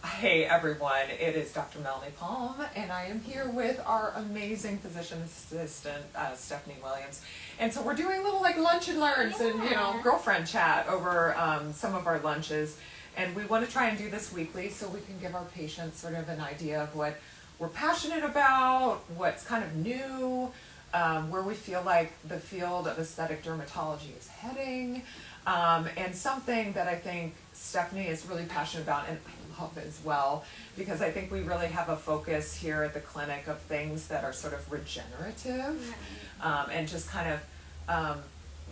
Hey everyone, it is Dr. Melanie Palm, and I am here with our amazing physician assistant, Stephanie Williams. And so we're doing little like lunch and learns and girlfriend chat over some of our lunches. And we want to try and do this weekly so we can give our patients sort of an idea of what we're passionate about, what's kind of new, where we feel like the field of aesthetic dermatology is heading, and something that I think Stephanie is really passionate about and I love as well, because I think we really have a focus here at the clinic of things that are sort of regenerative, and just kind of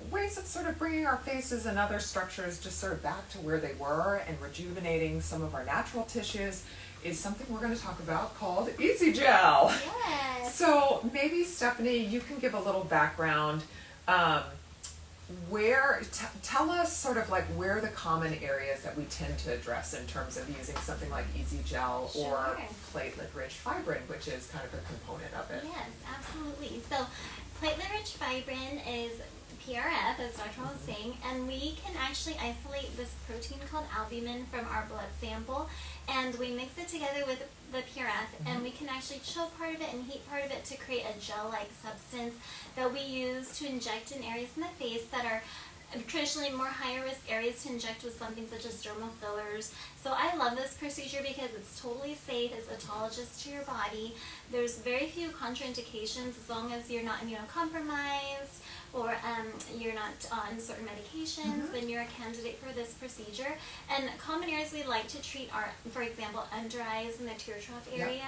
ways of sort of bringing our faces and other structures just sort of back to where they were and rejuvenating some of our natural tissues is something we're going to talk about called Easy Gel. Yes. So maybe Stephanie, you can give a little background. Tell us sort of like where the common areas that we tend to address in terms of using something like Easy Gel or platelet rich fibrin, which is kind of a component of it. Yes, absolutely. So platelet rich fibrin is PRF, as Dr. was saying, and we can actually isolate this protein called albumin from our blood sample, and we mix it together with the PRF, and we can actually chill part of it and heat part of it to create a gel-like substance that we use to inject in areas in the face that are traditionally more higher risk areas to inject with something such as dermal fillers. So I love this procedure because it's totally safe, it's autologous to your body. There's very few contraindications as long as you're not immunocompromised or you're not on certain medications, then you're a candidate for this procedure. And common areas we like to treat are, for example, under eyes in the tear trough area.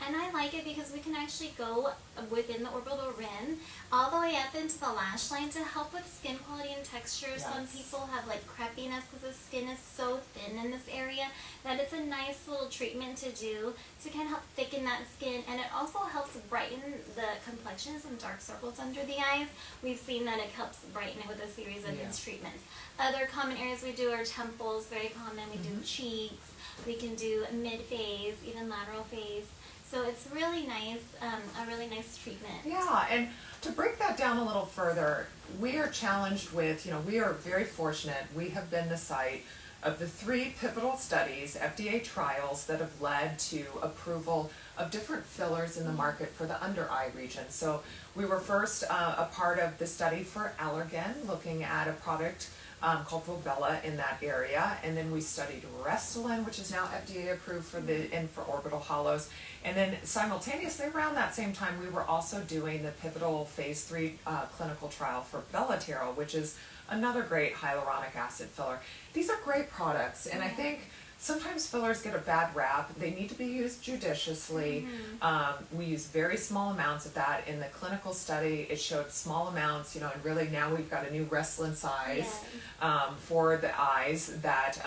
And I like it because we can actually go within the orbital rim all the way up into the lash line to help with skin quality and texture. Some people have like crepiness because the skin is so thin in this area that it's a nice little treatment to do to kind of help thicken that skin, and it also helps brighten the complexion, some dark circles under the eyes. We've seen that it helps brighten it with a series of its treatments. Other common areas we do are temples, very common. We do cheeks, we can do mid-face, even lateral face. So it's really nice, a really nice treatment. Yeah, and to break that down a little further, we are challenged with, we are very fortunate. We have been the site of the 3 pivotal studies, FDA trials, that have led to approval of different fillers in the market for the under eye region. So we were first a part of the study for Allergan, looking at a product called Volbella in that area, and then we studied Restylane, which is now FDA approved for the infraorbital hollows, and then simultaneously around that same time we were also doing the pivotal phase 3 clinical trial for Bellaterol, which is another great hyaluronic acid filler. These are great products, and I think sometimes fillers get a bad rap. They need to be used judiciously. We use very small amounts of that. In the clinical study, it showed small amounts, and really now we've got a new Restylane size for the eyes that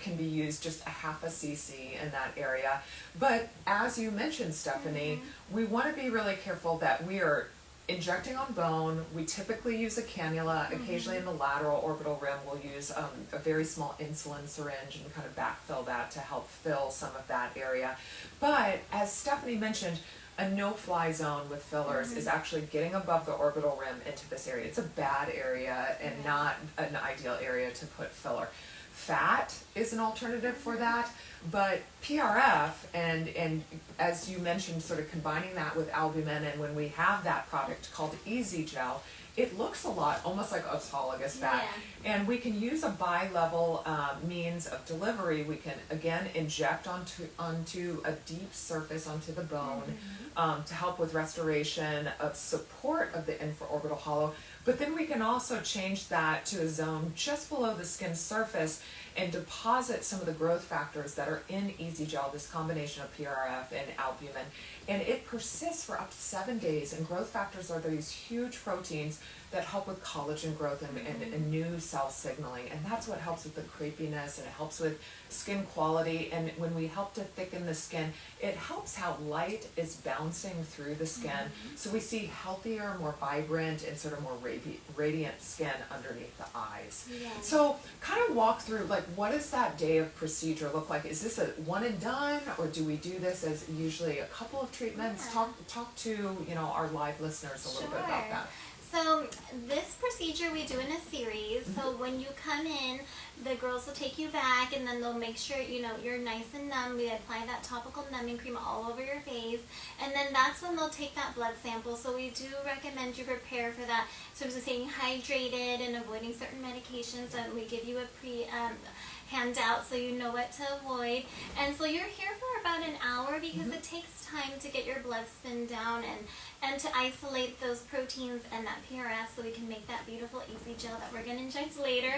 can be used just a half a cc in that area. But as you mentioned, Stephanie, we want to be really careful that we are injecting on bone. We typically use a cannula. Occasionally in the lateral orbital rim we'll use a very small insulin syringe and kind of backfill that to help fill some of that area. But as Stephanie mentioned, a no-fly zone with fillers is actually getting above the orbital rim into this area. It's a bad area and not an ideal area to put filler. Fat is an alternative for that, but PRF and as you mentioned, sort of combining that with albumin, and when we have that product called Easy Gel, it looks a lot almost like autologous fat, and we can use a bi-level means of delivery. We can again inject onto a deep surface onto the bone to help with restoration of support of the infraorbital hollow, but then we can also change that to a zone just below the skin surface and deposit some of the growth factors that are in Easy Gel, this combination of PRF and albumin, and it persists for up to 7 days. And growth factors are these huge proteins that help with collagen growth and new cell signaling, and that's what helps with the crepiness, and it helps with skin quality. And when we help to thicken the skin, it helps how light is bouncing through the skin, so we see healthier, more vibrant, and sort of more radiant skin underneath the eyes. So kind of walk through, like, what does that day of procedure look like? Is this a one and done, or do we do this as usually a couple of treatments? Talk to our live listeners a little bit about that. So this procedure we do in a series. So when you come in, the girls will take you back, and then they'll make sure you're nice and numb. We apply that topical numbing cream all over your face, and then that's when they'll take that blood sample. So we do recommend you prepare for that, in terms of staying hydrated and avoiding certain medications. And we give you a handout so you know what to avoid. And so you're here for about an hour because it takes time to get your blood spin down and to isolate those proteins and that PRF so we can make that beautiful easy gel that we're going to inject later.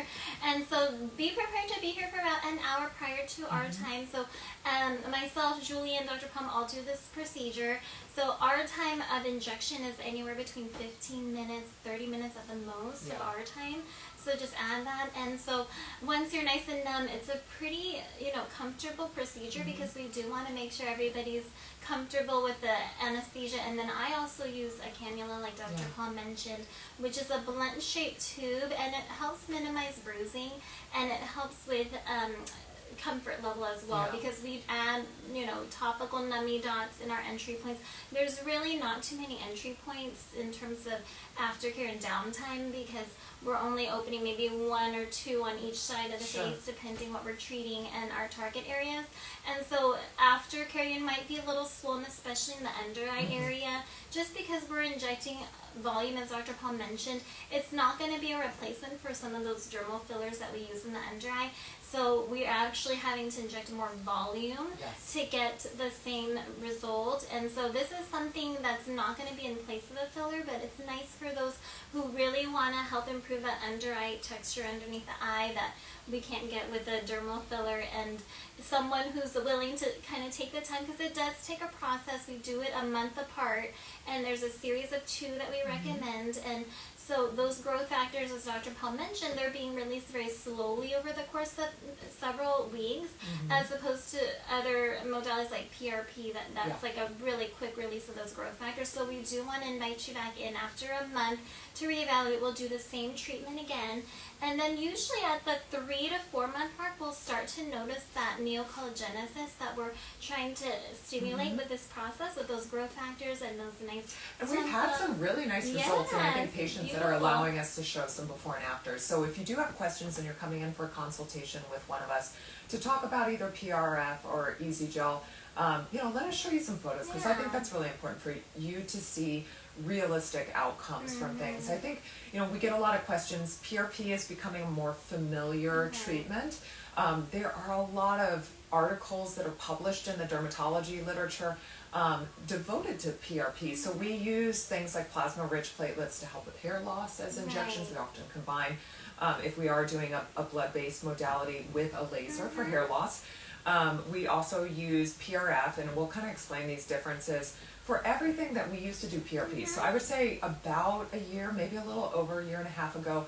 And so be prepared to be here for about an hour prior to our time. So myself, Julie, and Dr. Palm all do this procedure. So our time of injection is anywhere between 15 minutes, 30 minutes at the most of our time. So just add that. And so once you're nice and numb, it's a pretty, comfortable procedure because we do want to make sure everybody's comfortable with the anesthesia. And then I also use a cannula, like Dr. Palm mentioned, which is a blunt shaped tube, and it helps minimize bruising, and it helps with comfort level as well, because we add topical nummy dots in our entry points. There's really not too many entry points in terms of aftercare and downtime, because we're only opening maybe 1 or 2 on each side of the face, depending what we're treating and our target areas. And so aftercare, you might be a little swollen, especially in the under eye area, just because we're injecting volume, as Dr. Palm mentioned. It's not going to be a replacement for some of those dermal fillers that we use in the under eye. So we're actually having to inject more volume to get the same result. And so this is something that's not going to be in place of a filler, but it's nice for those who really want to help improve that under eye texture underneath the eye that we can't get with a dermal filler, and someone who's willing to kind of take the time, because it does take a process. We do it a month apart, and there's a series of 2 that we recommend. And so those growth factors, as Dr. Palm mentioned, they're being released very slowly over the course of several weeks, as opposed to other modalities like PRP, that's like a really quick release of those growth factors. So we do want to invite you back in after a month to reevaluate. We'll do the same treatment again. And then usually at the 3 to 4 month mark, we'll start to notice that neocollagenesis that we're trying to stimulate with this process, with those growth factors and those nice. And we've had some really nice results in, I think, patients that are allowing us to show some before and after. So if you do have questions and you're coming in for a consultation with one of us to talk about either PRF or Easy Gel, let us show you some photos, because I think that's really important for you to see realistic outcomes from things. I think, we get a lot of questions. PRP is becoming a more familiar treatment. There are a lot of articles that are published in the dermatology literature devoted to PRP. So we use things like plasma rich platelets to help with hair loss as injections. We often combine, if we are doing a blood-based modality, with a laser for hair loss. We also use PRF, and we'll kind of explain these differences for everything that we used to do PRP. So I would say about a year, maybe a little over a year and a half ago,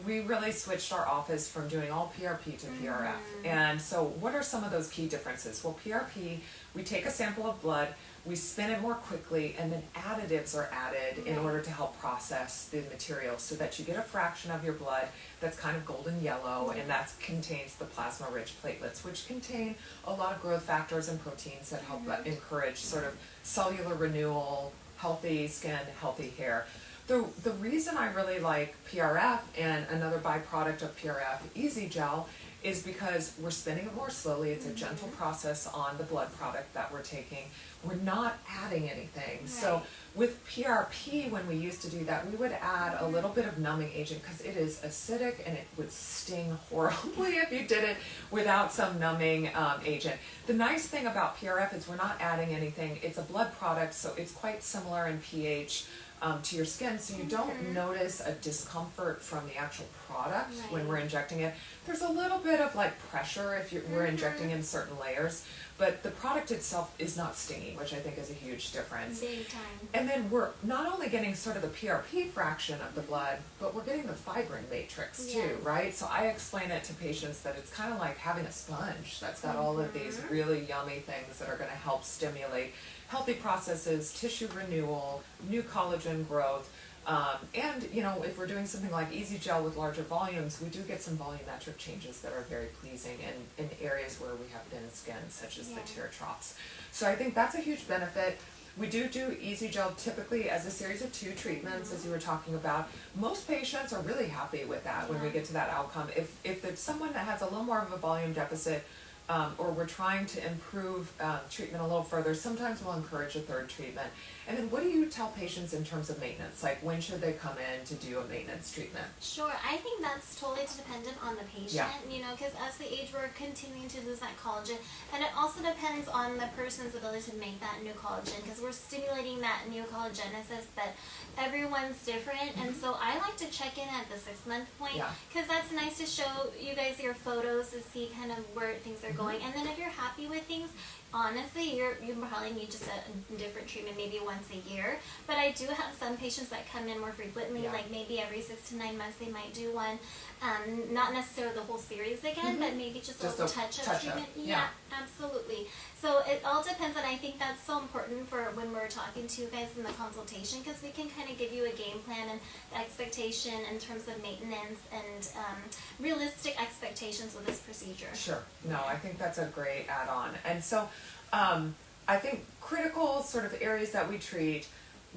we really switched our office from doing all PRP to PRF. And so what are some of those key differences? Well, PRP, we take a sample of blood, we spin it more quickly, and then additives are added in order to help process the material, so that you get a fraction of your blood that's kind of golden yellow, and that contains the plasma rich platelets, which contain a lot of growth factors and proteins that help encourage sort of cellular renewal, healthy skin, healthy hair. The reason I really like PRF, and another byproduct of PRF, Easy Gel, is because we're spinning it more slowly. It's a gentle process on the blood product that we're taking. We're not adding anything. So with PRP, when we used to do that, we would add a little bit of numbing agent, because it is acidic and it would sting horribly if you did it without some numbing agent. The nice thing about PRF is we're not adding anything. It's a blood product, so it's quite similar in pH to your skin, so you don't notice a discomfort from the actual product when we're injecting it. There's a little bit of like pressure if we're injecting in certain layers, but the product itself is not stingy, which I think is a huge difference. Big time. And then we're not only getting sort of the PRP fraction of the blood, but we're getting the fibrin matrix too, right? So I explain it to patients that it's kind of like having a sponge that's got all of these really yummy things that are going to help stimulate healthy processes, tissue renewal, new collagen growth, and if we're doing something like Easy Gel with larger volumes, we do get some volumetric changes that are very pleasing in areas where we have thin skin, such as the tear troughs. So I think that's a huge benefit. We do Easy Gel typically as a series of 2 treatments, as you were talking about. Most patients are really happy with that when we get to that outcome. If it's someone that has a little more of a volume deficit, or we're trying to improve treatment a little further, sometimes we'll encourage a 3rd treatment. And then what do you tell patients in terms of maintenance? Like, when should they come in to do a maintenance treatment? Sure, I think that's totally dependent on the patient, you know, because as we age, we're continuing to lose that collagen. And it also depends on the person's ability to make that new collagen, because we're stimulating that new collagenesis, but everyone's different. And so I like to check in at the 6-month point, because that's nice to show you guys your photos to see kind of where things are going. And then if you're happy with things, honestly, you probably need just a different treatment, maybe once a year. But I do have some patients that come in more frequently, like maybe every 6 to 9 months they might do one. Not necessarily the whole series again, but maybe just a little touch-up treatment. Yeah, absolutely. So it all depends, and I think that's so important for when we're talking to you guys in the consultation, because we can kind of give you a game plan and expectation in terms of maintenance and realistic expectations with this procedure. Sure. No, I think that's a great add-on. And so I think critical sort of areas that we treat,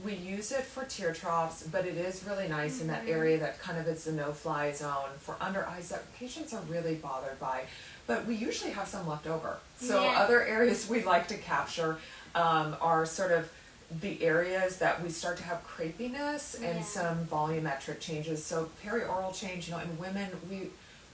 we use it for tear troughs, but it is really nice in that area that kind of is the no-fly zone for under eyes that patients are really bothered by. But we usually have some left over. So other areas we like to capture are sort of the areas that we start to have crepiness and some volumetric changes. So perioral change, you know, in women,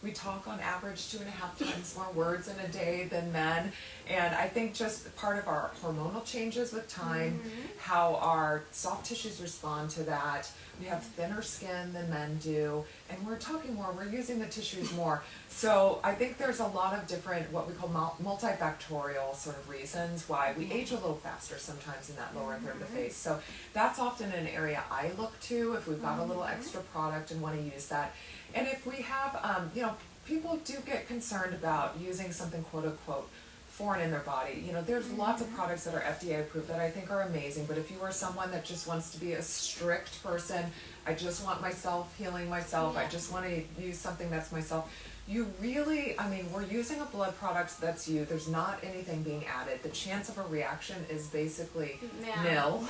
we talk on average 2.5 times more words in a day than men. And I think just part of our hormonal changes with time, how our soft tissues respond to that. We have thinner skin than men do, and we're talking more, we're using the tissues more. So I think there's a lot of different, what we call multifactorial sort of reasons why we age a little faster sometimes in that lower third of the face. So that's often an area I look to if we've got a little extra product and want to use that. And if we have, you know, people do get concerned about using something quote unquote foreign in their body. You know, there's lots of products that are FDA approved that I think are amazing, but if you are someone that just wants to be a strict person, I just want myself healing myself, I just want to use something that's myself, you really, I mean, we're using a blood product that's you, there's not anything being added. The chance of a reaction is basically nil.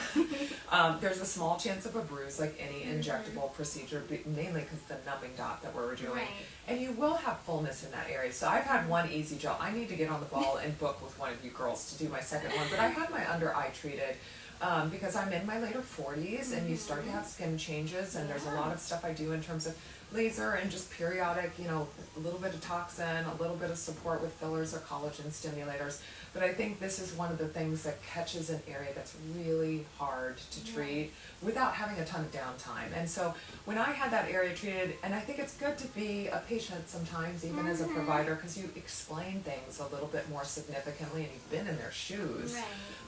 There's a small chance of a bruise like any injectable procedure, mainly because the numbing dot that we're doing. And you will have fullness in that area. So I've had one Easy Gel. I need to get on the ball and book with one of you girls to do my second one. But I had my under eye treated because I'm in my later 40s and you start to have skin changes, and there's a lot of stuff I do in terms of laser and just periodic, you know, a little bit of toxin, a little bit of support with fillers or collagen stimulators. But I think this is one of the things that catches an area that's really hard to treat without having a ton of downtime. And so when I had that area treated, and I think it's good to be a patient sometimes, even as a provider, because you explain things a little bit more significantly and you've been in their shoes.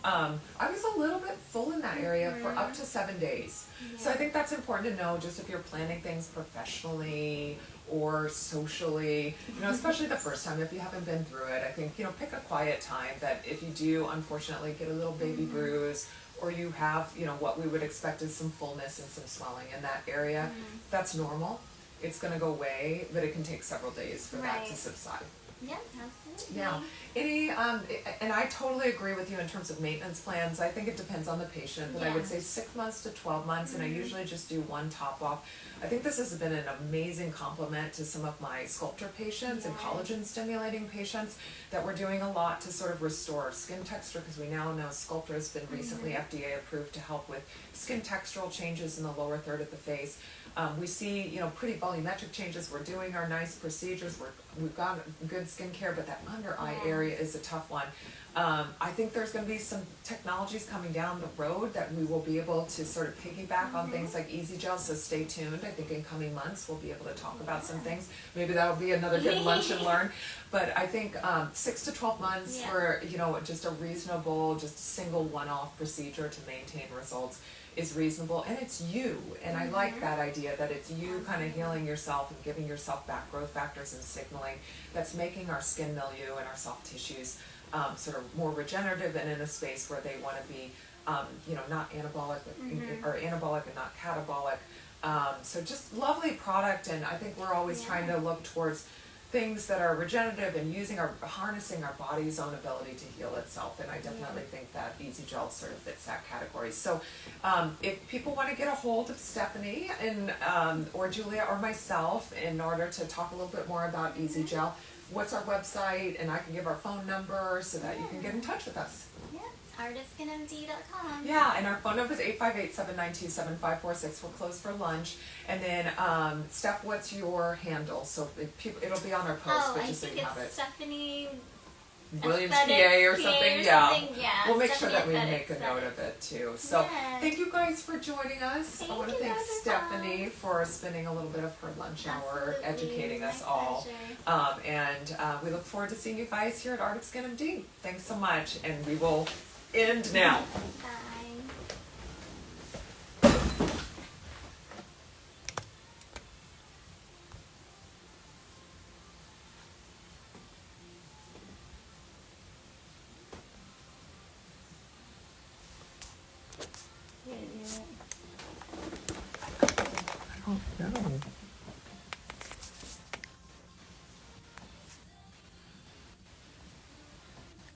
I was a little bit full in that area for up to 7 days. So I think that's important to know, just if you're planning things professionally or socially, you know, especially the first time, if you haven't been through it, I think, you know, pick a quiet time that if you do unfortunately get a little baby bruise, or you have, you know, what we would expect is some fullness and some swelling in that area, that's normal. It's going to go away, but it can take several days for that to subside. Yeah, absolutely. Yeah. And I totally agree with you in terms of maintenance plans. I think it depends on the patient, but I would say 6 months to 12 months, and I usually just do one top off. I think this has been an amazing complement to some of my sculptor patients and collagen stimulating patients, that we're doing a lot to sort of restore skin texture, because we now know Sculptor has been recently FDA approved to help with skin textural changes in the lower third of the face. We see, you know, pretty volumetric changes. We're doing our nice procedures. We've got good skincare, but that under eye area is a tough one. I think there's going to be some technologies coming down the road that we will be able to sort of piggyback on things like Easy Gel, so stay tuned. I think in coming months we'll be able to talk about some things. Maybe that'll be another good lunch and learn. But I think 6 to 12 months for, you know, just a reasonable, just single one-off procedure to maintain results is reasonable, and it's you, and I like that idea that it's you kind of healing yourself and giving yourself back growth factors and signaling that's making our skin milieu and our soft tissues sort of more regenerative and in a space where they want to be, you know, not anabolic or anabolic and not catabolic. So just lovely product, and I think we're always trying to look towards things that are regenerative and harnessing our body's own ability to heal itself. And I definitely think that Easy Gel sort of fits that category. So if people want to get a hold of Stephanie and or Julia or myself in order to talk a little bit more about Easy Gel, what's our website? And I can give our phone number so that you can get in touch with us. artistskinmd.com. Yeah, and our phone number is 858-792-7546. We're closed for lunch. And then, Steph, what's your handle? So it'll be on our post, but just so you have it. Stephanie Williams Aesthetics PA or something. Yeah. We'll make sure that we Stephanie make a note of it too. So thank you guys for joining us. I want to thank Stephanie for spending a little bit of her lunch hour educating us all. And we look forward to seeing you guys here at Arctic Skin MD. Thanks so much, and we will end now. Bye.